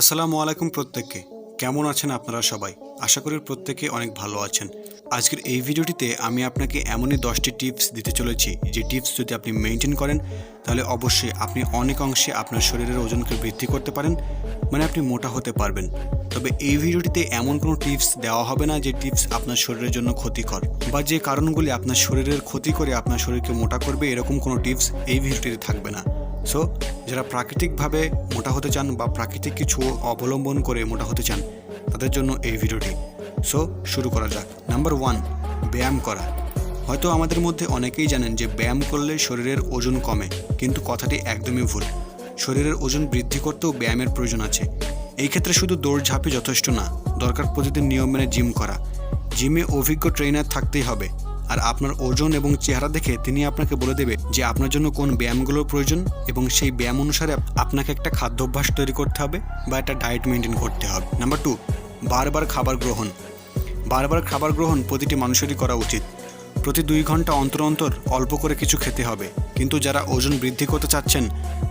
আসসালামু আলাইকুম প্রত্যেককে। কেমন আছেন আপনারা সবাই? আশা করি প্রত্যেকে অনেক ভালো আছেন। আজকের এই ভিডিওটিতে আমি আপনাকে এমনই 10টি টিপস দিতে চলেছি যে টিপস যদি আপনি মেনটেন করেন তাহলে অবশ্যই আপনি অনেক অংশে আপনার শরীরের ওজনকে বৃদ্ধি করতে পারেন, মানে আপনি মোটা হতে পারবেন। তবে এই ভিডিওটিতে এমন কোনো টিপস দেওয়া হবে না যে টিপস আপনার শরীরের জন্য ক্ষতিকর বা যে কারণগুলি আপনার শরীরের ক্ষতি করে আপনার শরীরকে মোটা করবে, এরকম কোনো টিপস এই ভিডিওটিতে থাকবে না। সো যারা প্রাকৃতিকভাবে মোটা হতে চান বা প্রাকৃতিক কিছু অবলম্বন করে মোটা হতে চান তাদের জন্য এই ভিডিওটি। সো শুরু করা যাক। নাম্বার 1, ব্যায়াম করা। হয়তো আমাদের মধ্যে অনেকেই জানেন যে ব্যায়াম করলে শরীরের ওজন কমে, কিন্তু কথাটি একদমই ভুল। শরীরের ওজন বৃদ্ধি করতেও ব্যায়ামের প্রয়োজন আছে। এই ক্ষেত্রে শুধু দৌড়ঝাঁপই যথেষ্ট না, দরকার প্রতিদিন নিয়ম মেনে জিম করা। জিমে অভিজ্ঞ ট্রেনার থাকতেই হবে, আর আপনার ওজন এবং চেহারা দেখে তিনি আপনাকে বলে দেবে যে আপনার জন্য কোন ব্যায়ামগুলোর প্রয়োজন, এবং সেই ব্যায়াম অনুসারে আপনাকে একটা খাদ্যাভ্যাস তৈরি করতে হবে বা একটা ডায়েট মেনটেন করতে হবে। নাম্বার 2, বারবার খাবার গ্রহণ। বারবার খাবার গ্রহণ প্রতিটি মানুষেরই করা উচিত। প্রতি 2 ঘন্টা অন্তর অন্তর অল্প করে কিছু খেতে হবে, কিন্তু যারা ওজন বৃদ্ধি করতে চাচ্ছেন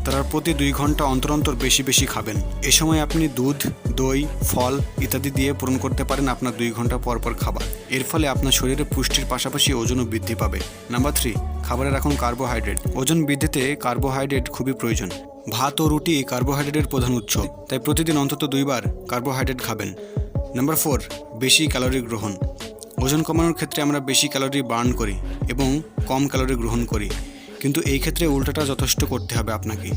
তারা প্রতি 2 ঘন্টা অন্তর অন্তর বেশি বেশি খাবেন। এ সময় আপনি দুধ, দই, ফল ইত্যাদি দিয়ে পূরণ করতে পারেন আপনার 2 ঘন্টা পর পর খাবার। এর ফলে আপনার শরীরে পুষ্টির পাশাপাশি ওজনও বৃদ্ধি পাবে। নাম্বার 3, খাবারে রাখুন কার্বোহাইড্রেট। ওজন বৃদ্ধিতে কার্বোহাইড্রেট খুবই প্রয়োজন। ভাত ও রুটি কার্বোহাইড্রেটের প্রধান উৎস, তাই প্রতিদিন অন্তত 2 বার কার্বোহাইড্রেট খাবেন। নাম্বার 4, বেশি ক্যালোরি গ্রহণ। ওজন কমানোর ক্ষেত্রে আমরা বেশি ক্যালোরি বার্ন করি এবং কম ক্যালোরি গ্রহণ করি, কিন্তু এই ক্ষেত্রে উল্টাটা যথেষ্ট করতে হবে আপনাকে।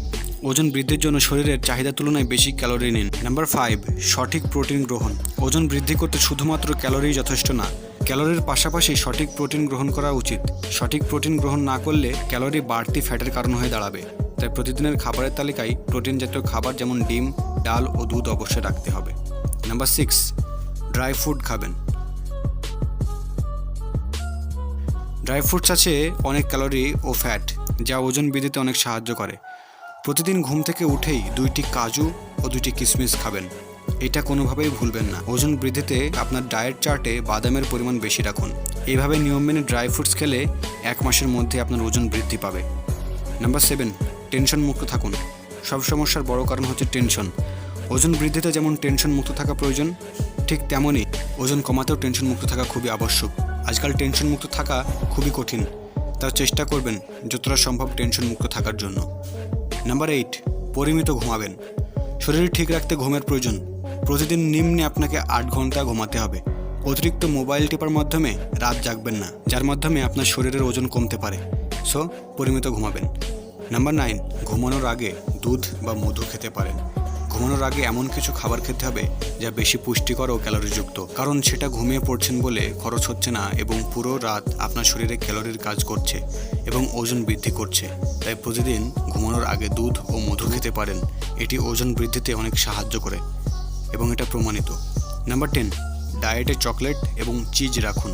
ওজন বৃদ্ধির জন্য শরীরের চাহিদার তুলনায় বেশি ক্যালোরি নিন। নাম্বার 5, সঠিক প্রোটিন গ্রহণ। ওজন বৃদ্ধি করতে শুধুমাত্র ক্যালোরি যথেষ্ট না, ক্যালোরির পাশাপাশি সঠিক প্রোটিন গ্রহণ করা উচিত। সঠিক প্রোটিন গ্রহণ না করলে ক্যালোরি বাড়তি ফ্যাটের কারণ হয়ে দাঁড়াবে। তাই প্রতিদিনের খাবারের তালিকায় প্রোটিন জাতীয় খাবার যেমন ডিম, ডাল ও দুধ অবশ্যই রাখতে হবে। নাম্বার 6, ড্রাই ফ্রুট খাবেন। ড্রাই ফ্রুটস আছে অনেক ক্যালোরি ও ফ্যাট, যা ওজন বৃদ্ধিতে অনেক সাহায্য করে। প্রতিদিন ঘুম থেকে উঠেই 2টি কাজু ও 2টি কিশমিশ খাবেন, এটা কোনোভাবেই ভুলবেন না। ওজন বৃদ্ধিতে আপনার ডায়েট চার্টে বাদামের পরিমাণ বেশি রাখুন। এইভাবে নিয়ম মেনে ড্রাই ফ্রুটস খেলে 1 মাসের মধ্যে আপনার ওজন বৃদ্ধি পাবে। নাম্বার 7, টেনশন মুক্ত থাকুন। সব সমস্যার বড় কারণ হচ্ছে টেনশন। ওজন বৃদ্ধিতে যেমন টেনশন মুক্ত থাকা প্রয়োজন, ঠিক তেমনই ওজন কমাতেও টেনশন মুক্ত থাকা খুবই আবশ্যক। আজকাল টেনশন মুক্ত থাকা খুবই কঠিন, তার চেষ্টা করবেন যতটা সম্ভব টেনশন মুক্ত থাকার জন্য। নাম্বার 8, পরিমিত ঘুমাবেন। শরীর ঠিক রাখতে ঘুমের প্রয়োজন। প্রতিদিন নিম্নে আপনাকে 8 ঘন্টা ঘুমাতে হবে। অতিরিক্ত মোবাইল টেপার মাধ্যমে রাত জাগবেন না, যার মাধ্যমে আপনার শরীরের ওজন কমতে পারে। সো পরিমিত ঘুমাবেন। নাম্বার 9, ঘুমানোর আগে দুধ বা মধু খেতে পারেন। ঘুমানোর আগে এমন কিছু খাবার খেতে হবে যা বেশি পুষ্টিকর ও ক্যালোরিযুক্ত, কারণ সেটা ঘুমিয়ে পড়ছেন বলে খরচ হচ্ছে না এবং পুরো রাত আপনার শরীরে ক্যালোরির কাজ করছে এবং ওজন বৃদ্ধি করছে। তাই প্রতিদিন ঘুমানোর আগে দুধ ও মধু খেতে পারেন। এটি ওজন বৃদ্ধিতে অনেক সাহায্য করে এবং এটা প্রমাণিত। নাম্বার 10, ডায়েটে চকলেট এবং চিজ রাখুন।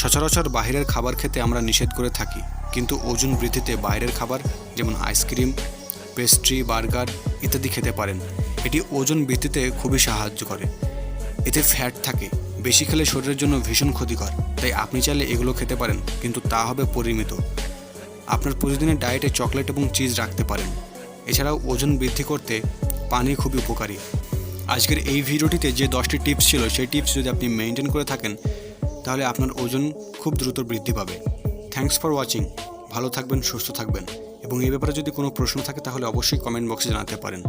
সচরাচর বাইরের খাবার খেতে আমরা নিষেধ করে থাকি, কিন্তু ওজন বৃদ্ধিতে বাইরের খাবার যেমন আইসক্রিম, পেস্ট্রি, বার্গার ইত্যাদি খেতে পারেন। এটি ওজন বৃদ্ধিতে খুবই সাহায্য করে। এতে ফ্যাট থাকে, বেশি খেলে শরীরের জন্য ভীষণ ক্ষতিকর। তাই আপনি চাইলে এগুলো খেতে পারেন, কিন্তু তা হবে পরিমিত। আপনার প্রতিদিনের ডায়েটে চকলেট এবং চিজ রাখতে পারেন। এছাড়াও ওজন বৃদ্ধি করতে পানি খুবই উপকারী। আজকের এই ভিডিওটিতে যে 10টি টিপস ছিল, সেই টিপস যদি আপনি মেনটেন করে থাকেন তাহলে আপনার ওজন খুব দ্রুত বৃদ্ধি পাবে। Thanks for watching. ভালো থাকবেন, সুস্থ থাকবেন, এবং এই ব্যাপারে যদি কোনো প্রশ্ন থাকে তাহলে অবশ্যই কমেন্ট বক্সে জানাতে পারেন।